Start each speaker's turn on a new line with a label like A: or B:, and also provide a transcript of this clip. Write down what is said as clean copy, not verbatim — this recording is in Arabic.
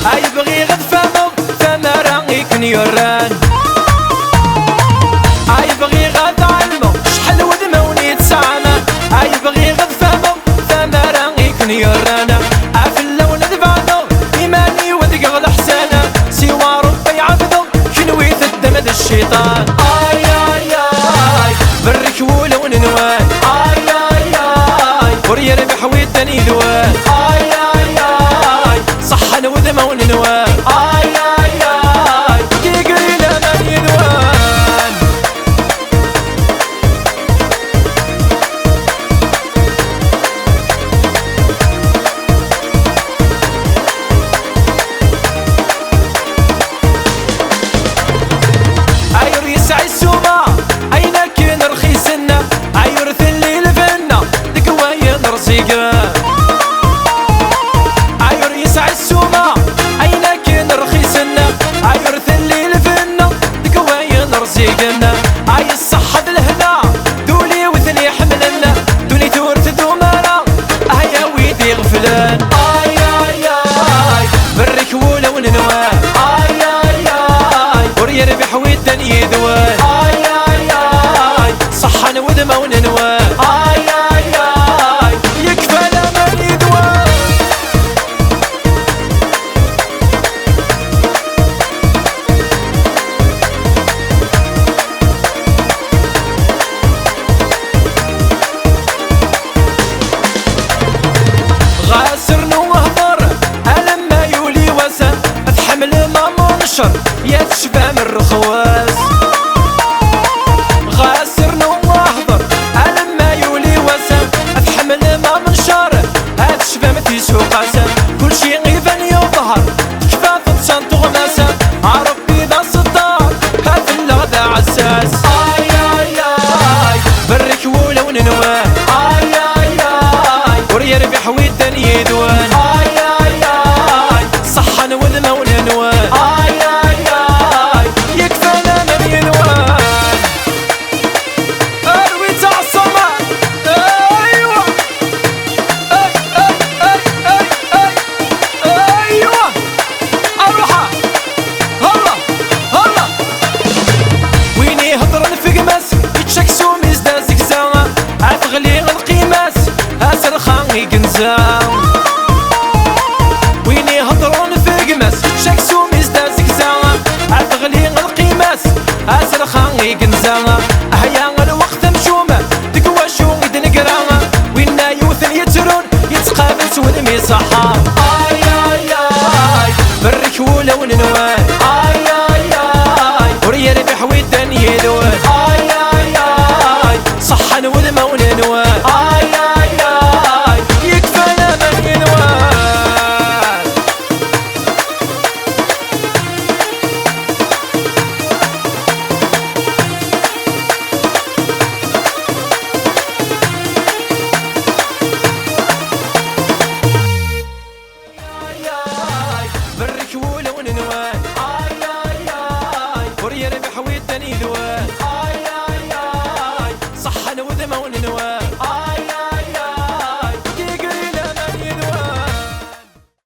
A: اي بغي غد فمو ثمرة يكن يران اي بغي غد علمو شحال ودموني تسعنا اي بغي غد فمو ثمرة يكن يرانا افلو نذبانو ايماني ودق الحسانة سوى ربي عبدو كنويت الدم الشيطان اي اي اي برك ولو ننوان اي اي اي وريربح ويدني ذوان اي اي اي صحن وذمه وننوان اي اي اي يقرينا من يذوان اير يسعي السوما اين كان رخيصنا اير ثلي الفنة دقوايا نرصيقا اير يسعي السوما اين كان رخيصنا اير ثلي الفنة دقوايا نرصيقنا اي الصحة بالهنا دولي وثني حملنا دولي تورث ذومانا هيا ويدي غفلان اي اي اي برك ولو ننوان اي اي اي وريربح ويدن يذوان اي اي اي صحن وذمه وننوان اي اي اي يكفى لمن يذوان غاسر وهضر ألما يولي وسا اتحمل ما منشر يا تشبع من الرخواس غاسر وهضر ألما يولي وسا اتحمل ما منشر هتشبع ما تيسوق عسى كل شي غيبان يظهر كفا تتصان تغماسا عربي ذا صدار هذا اللغة عساس اي اي اي برك ولو ننوان اي اي اي وريربح ويدن يذوان اي اي اي صحن وذمه وننوان اي اي اي يكفى لمن ينوان اروي تعصمة ايوه اي اي اي اي اي ايوه اروحه هلا هلا ويني هضر الفقماس يتشكسو مزدا زكزا عتغلي القيماس اسر خاني كنزا ويني هضرون فقماس شكسو مزدا زكزا عتغلي القيماس اسر خاني كنزا هيا الوقت مشومه تقوى شو يدنقرا وينا يوثن يترون يتقابل سوذمي صحا اي اي اي برك ولو ننوان اي اي اي وريربح ويدن يذوان اي اي اي صحن وذمه وننوان اي اي اي يكفى لمن ينوان برك ولو ننوان اي اي اي وريربح ويدن يذوان اي اي اي صحن وذمه وننوان